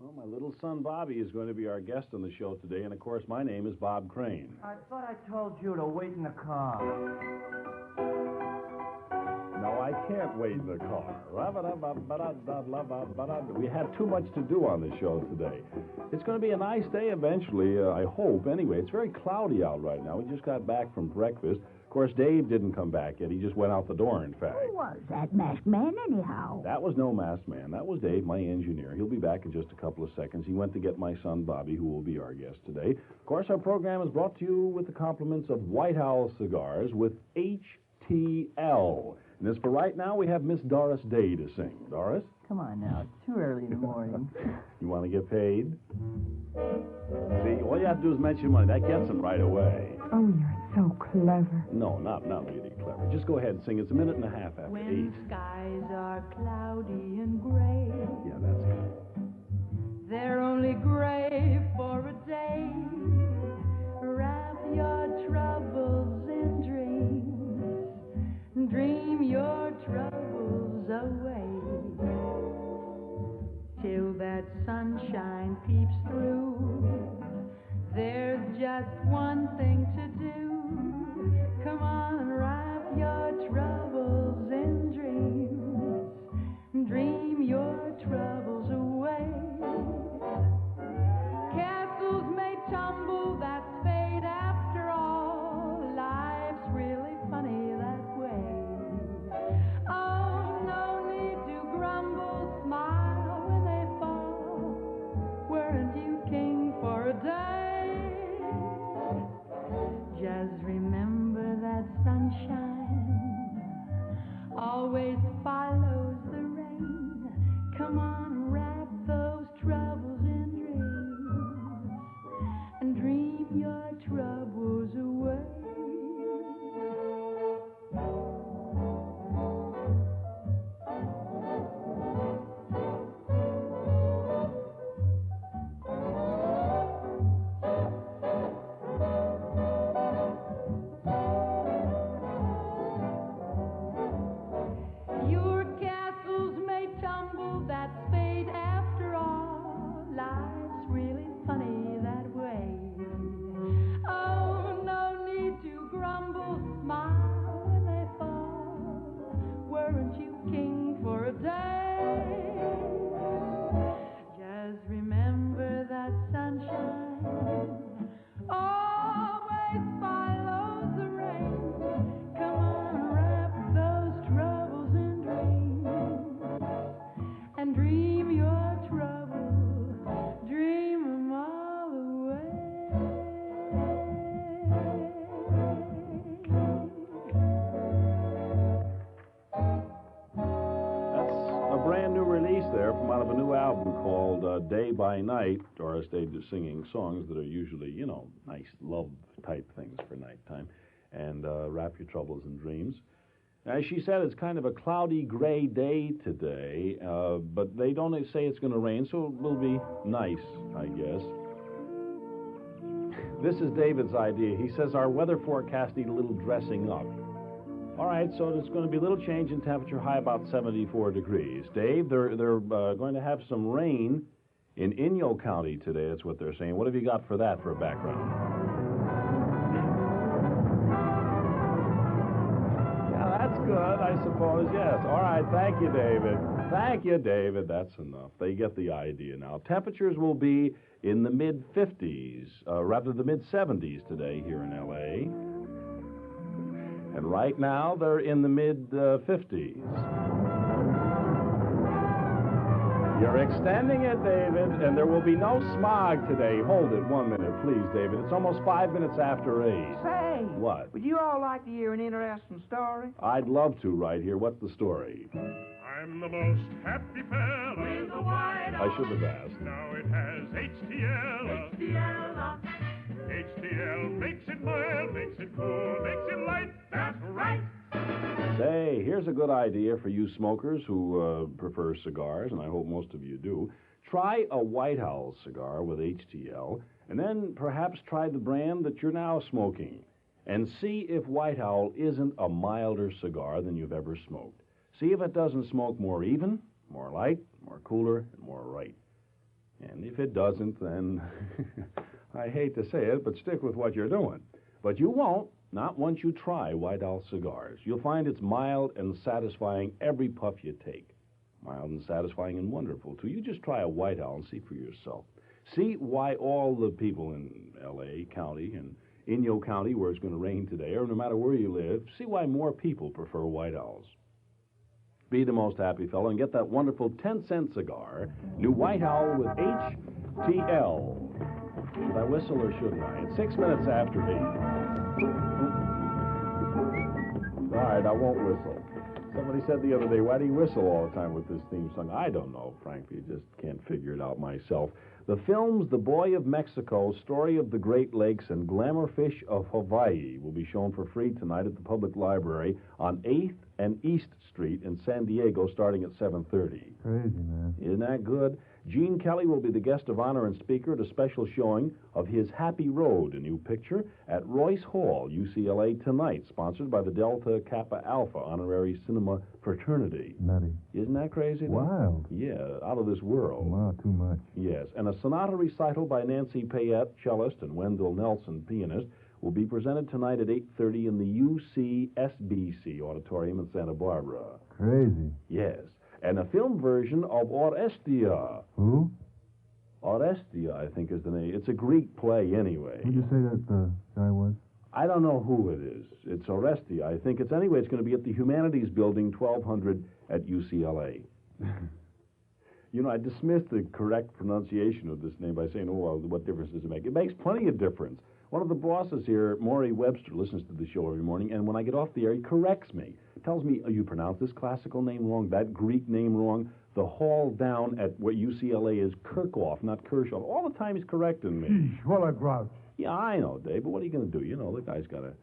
Well, my little son Bobby is going to be our guest on the show today, and of course, my name is Bob Crane. I thought I told you to wait in the car. No, I can't wait in the car. We have too much to do on the show today. It's going to be a nice day eventually, I hope. Anyway, it's very cloudy out right now. We just got back from breakfast. Of course, Dave didn't come back yet. He just went out the door, in fact. Who was that masked man, anyhow? That was no masked man. That was Dave, my engineer. He'll be back in just a couple of seconds. He went to get my son, Bobby, who will be our guest today. Of course, our program is brought to you with the compliments of White Owl Cigars with HTL. And as for right now, we have Miss Doris Day to sing. Doris? Come on now, it's too early in the morning. You want to get paid? See, all you have to do is mention money. That gets them right away. Oh, you're so clever. No, not really clever. Just go ahead and sing. It's a minute and a half after When 8. skies are cloudy and gray, Yeah, that's good. they're only gray for a day. Wrap your troubles in dreams. Dream your troubles away. Till that sunshine peeps through. There's just one thing to do. Come on, wrap your troubles in dreams. Dream your troubles away. Castles may tumble, that's fate after all. Life's really funny that way. Oh, no need to grumble, smile when they fall. Weren't you king for a day? Just remember that sunshine always follows the rain. Come on, wrap those troubles in dreams and dream your troubles away. Your castles may tumble, that's fate after all. Life's really funny that way. Oh, no need to grumble, smile when they fall. Weren't you king for a day? Just remember that sunshine always follows the rain. Come on, wrap those troubles in dreams and dream your troubles, dream 'em all away. That's a brand new release there from out of a new album called Day by Night. Doris Day is singing songs that are usually, nice love-type things for nighttime. And wrap your troubles in dreams. As she said, it's kind of a cloudy, gray day today, but they don't say it's going to rain, so it will be nice, I guess. This is David's idea. He says our weather forecast needs a little dressing up. All right, so there's going to be a little change in temperature, high about 74 degrees. Dave, they're going to have some rain in Inyo County today. That's what they're saying. What have you got for that for a background? Yeah, that's good, I suppose, yes. All right, thank you, David. Thank you, David. That's enough. They get the idea now. Temperatures will be in the mid-50s, rather the mid-70s today here in L.A., and right now, they're in the mid-50s. You're extending it, David, and there will be no smog today. Hold it 1 minute, please, David. It's almost 5 minutes after 8. Say, What? would you all like to hear an interesting story? I'd love to right here. What's the story? I'm the most happy fella in the White I should have asked. Now it has HTL. HTL makes it mild, makes it cool, makes it light. That's right. Say, here's a good idea for you smokers who prefer cigars, and I hope most of you do. Try a White Owl cigar with HTL, and then perhaps try the brand that you're now smoking, and see if White Owl isn't a milder cigar than you've ever smoked. See if it doesn't smoke more even, more light, more cooler, and more right. And if it doesn't, then I hate to say it, but stick with what you're doing. But you won't, not once you try White Owl cigars. You'll find it's mild and satisfying every puff you take. Mild and satisfying and wonderful, too. You just try a White Owl and see for yourself. See why all the people in L.A. County and Inyo County, where it's going to rain today, or no matter where you live, see why more people prefer White Owls. Be the most happy fellow and get that wonderful 10-cent cigar, new White Owl with HTL. Should I whistle or shouldn't I? It's 6 minutes after 8. All right, I won't whistle. Somebody said the other day, why do you whistle all the time with this theme song? I don't know, frankly. Just can't figure it out myself. The films The Boy of Mexico, Story of the Great Lakes, and Glamour Fish of Hawaii will be shown for free tonight at the Public Library on 8th and East Street in San Diego starting at 7:30. Crazy, man. Isn't that good? Gene Kelly will be the guest of honor and speaker at a special showing of his Happy Road, a new picture, at Royce Hall, UCLA, tonight, sponsored by the Delta Kappa Alpha Honorary Cinema Fraternity. Nutty. Isn't that crazy? Wild. Yeah, out of this world. Wow, too much. Yes, and a sonata recital by Nancy Payette, cellist, and Wendell Nelson, pianist, will be presented tonight at 8:30 in the UCSBC Auditorium in Santa Barbara. Crazy. Yes, and a film version of Orestia. Who? Orestia, I think, is the name. It's a Greek play, anyway. Who'd you say that guy was? I don't know who it is. It's Orestia. I think it's anyway. It's going to be at the Humanities Building, 1200 at UCLA. You know, I dismissed the correct pronunciation of this name by saying, oh, well, what difference does it make? It makes plenty of difference. One of the bosses here, Maury Webster, listens to the show every morning, and when I get off the air, he corrects me. Tells me, oh, you pronounce this classical name wrong, that Greek name wrong. The hall down at what UCLA is Kirchhoff, not Kershaw. All the time he's correcting me. Sheesh, what a grouch. Yeah, I know, Dave, but what are you going to do? You know, the guy's got to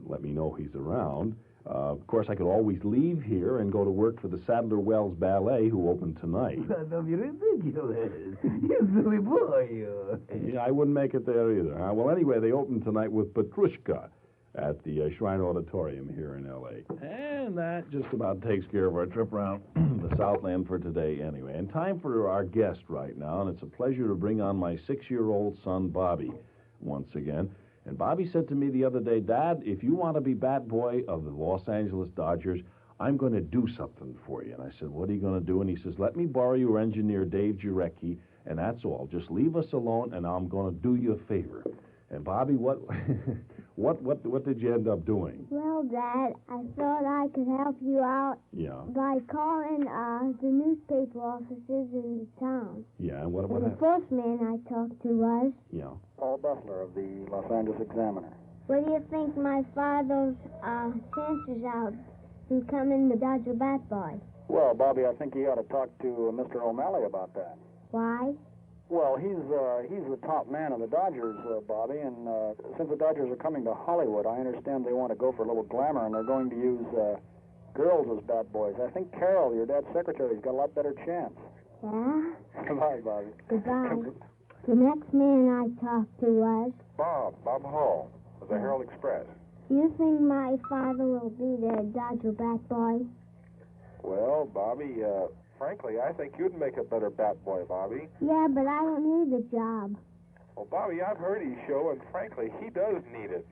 let me know he's around. Of course, I could always leave here and go to work for the Sadler Wells Ballet, who opened tonight. Don't be ridiculous. You silly boy, you. Yeah, I wouldn't make it there either. Huh? Well, anyway, they opened tonight with Petrushka at the Shrine Auditorium here in L.A. And that just about takes care of our trip around the Southland for today anyway. And time for our guest right now, and it's a pleasure to bring on my 6-year-old son, Bobby, once again. And Bobby said to me the other day, Dad, if you want to be bat boy of the Los Angeles Dodgers, I'm going to do something for you. And I said, what are you going to do? And he says, let me borrow your engineer, Dave Jarecki, and that's all. Just leave us alone, and I'm going to do you a favor. And Bobby, what did you end up doing? Well, Dad, I thought I could help you out by calling the newspaper offices in the town. Yeah, and what And the happened? first man I talked to was... Yeah. Paul Butler of the Los Angeles Examiner. What do you think my father's chances out becoming the Dodger bat boy? Well, Bobby, I think you ought to talk to Mr. O'Malley about that. Why? Well, he's the top man of the Dodgers, Bobby, and since the Dodgers are coming to Hollywood, I understand they want to go for a little glamour, and they're going to use girls as bat boys. I think Carol, your dad's secretary, has got a lot better chance. Yeah? Goodbye, Bobby. Goodbye. The next man I talked to was... Bob Hall of the Herald Express. Do you think my father will be the Dodger bat boy? Well, Bobby, frankly, I think you'd make a better bat boy, Bobby. Yeah, but I don't need the job. Well, Bobby, I've heard his show, and frankly, he does need it.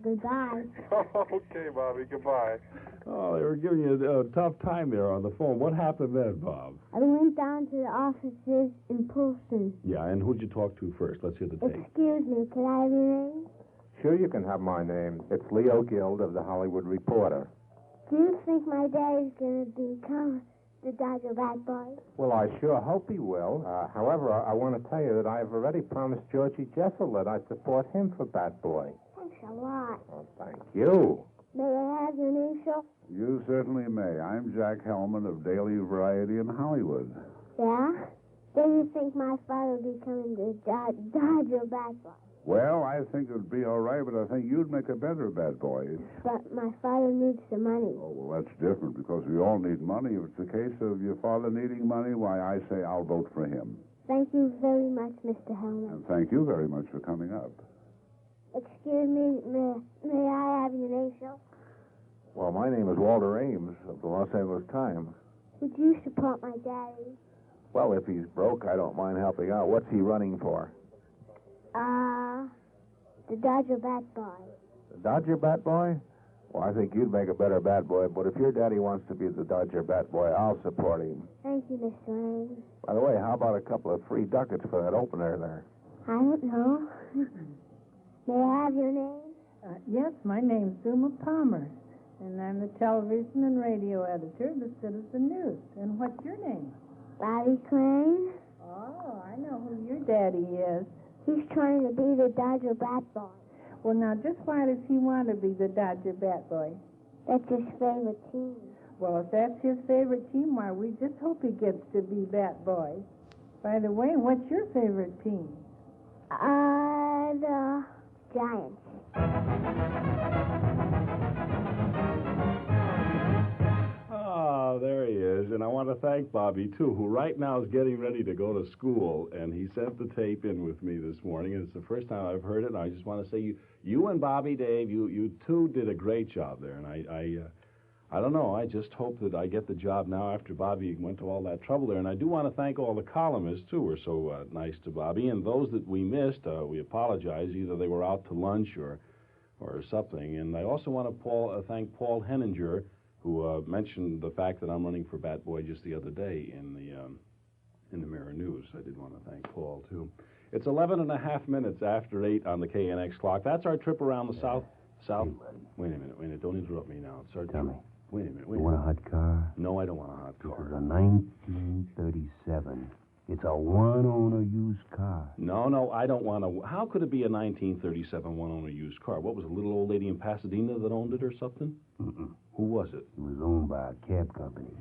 Goodbye. Okay, Bobby, goodbye. Oh, they were giving you a tough time there on the phone. What happened then, Bob? I went down to the offices in Polson. Yeah, and who'd you talk to first? Let's hear the tape. Excuse me, could I have your name? Sure, you can have my name. It's Leo Guild of the Hollywood Reporter. Do you think my daddy's going to become the Dodger bat boy? Well, I sure hope he will. However, I want to tell you that I've already promised Georgie Jessel that I'd support him for bat boy. Thanks a lot. Oh, thank you. May I have your initial? You certainly may. I'm Jack Hellman of Daily Variety in Hollywood. Yeah? Do you think my father will become the Dodger bat boy? Well, I think it'd be all right, but I think you'd make a better bad boy. But my father needs the money. Oh, well, that's different, because we all need money. If it's the case of your father needing money, why, I say I'll vote for him. Thank you very much, Mr. Hellman. And thank you very much for coming up. Excuse me, may I have your initial? Well, my name is Walter Ames of the Los Angeles Times. Would you support my daddy? Well, if he's broke, I don't mind helping out. What's he running for? The Dodger Bat Boy. The Dodger Bat Boy? Well, I think you'd make a better bat boy, but if your daddy wants to be the Dodger Bat Boy, I'll support him. Thank you, Mr. Lane. By the way, how about a couple of free ducats for that opener there? I don't know. May I have your name? Yes, my name's Zuma Palmer, and I'm the television and radio editor of the Citizen News. And what's your name? Bobby Crane. Oh, I know who your daddy is. He's trying to be the Dodger Bat Boy. Well, now, just why does he want to be the Dodger Bat Boy? That's his favorite team. Well, if that's his favorite team, why, we just hope he gets to be Bat Boy. By the way, what's your favorite team? The Giants. Oh, there he is. And I want to thank Bobby, too, who right now is getting ready to go to school. And he sent the tape in with me this morning. And it's the first time I've heard it. And I just want to say you and Bobby, Dave, you two did a great job there. And I don't know. I just hope that I get the job now after Bobby went to all that trouble there. And I do want to thank all the columnists, too, who were so nice to Bobby. And those that we missed, we apologize. Either they were out to lunch or something. And I also want to thank Paul Henninger, who mentioned the fact that I'm running for Bat Boy just the other day in the Mirror News. I did want to thank Paul, too. It's 11 and a half minutes after 8 on the KNX clock. That's our trip around the South. Wait a minute. Don't interrupt me now. It's our Tell me. Wait a minute. You want a hot car? No, I don't want a hot car. This is a 1937. It's a one-owner used car. No, I don't want to. How could it be a 1937 one-owner used car? What was it, a little old lady in Pasadena that owned it or something? Mm-mm. Who was it? It was owned by a cab company.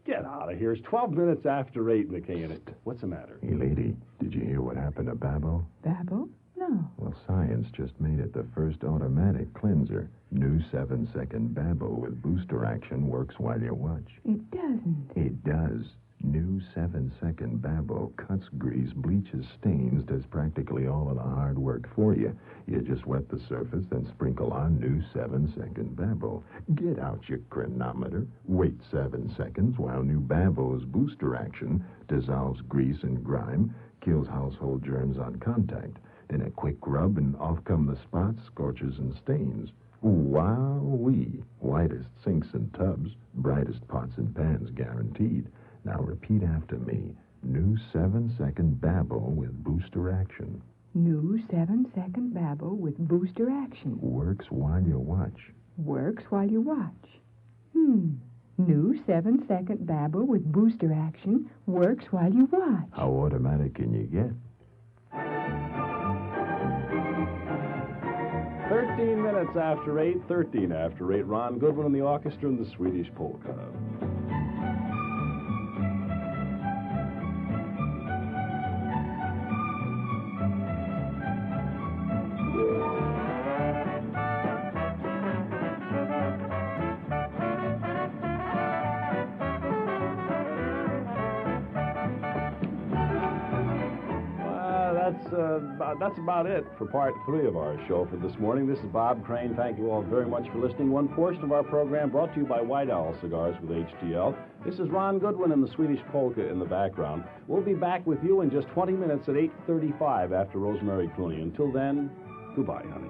Get out of here. It's 12 minutes after 8 in the KNX. What's the matter? Hey, lady, did you hear what happened to Babbo? Babbo? No. Well, science just made it the first automatic cleanser. New 7-second Babbo with booster action works while you watch. It doesn't. It does. New 7-second Babbo cuts grease, bleaches stains, does practically all of the hard work for you. You just wet the surface, then sprinkle on new 7-second Babbo. Get out your chronometer. Wait 7 seconds while new Babbo's booster action dissolves grease and grime, kills household germs on contact. Then a quick rub and off come the spots, scorches, and stains. Wow-wee. Whitest sinks and tubs, brightest pots and pans guaranteed. Now repeat after me. New 7-second Babbo with booster action. New 7-second Babbo with booster action. Works while you watch. Works while you watch. New 7-second Babbo with booster action works while you watch. How automatic can you get? 13 minutes after 8, 13 after 8. Ron Goodwin and the orchestra and the Swedish polka. That's about it for part 3 of our show for this morning. This is Bob Crane. Thank you all very much for listening. One portion of our program brought to you by White Owl Cigars with HTL. This is Ron Goodwin and the Swedish polka in the background. We'll be back with you in just 20 minutes at 8:35 after Rosemary Clooney. Until then, goodbye, honey.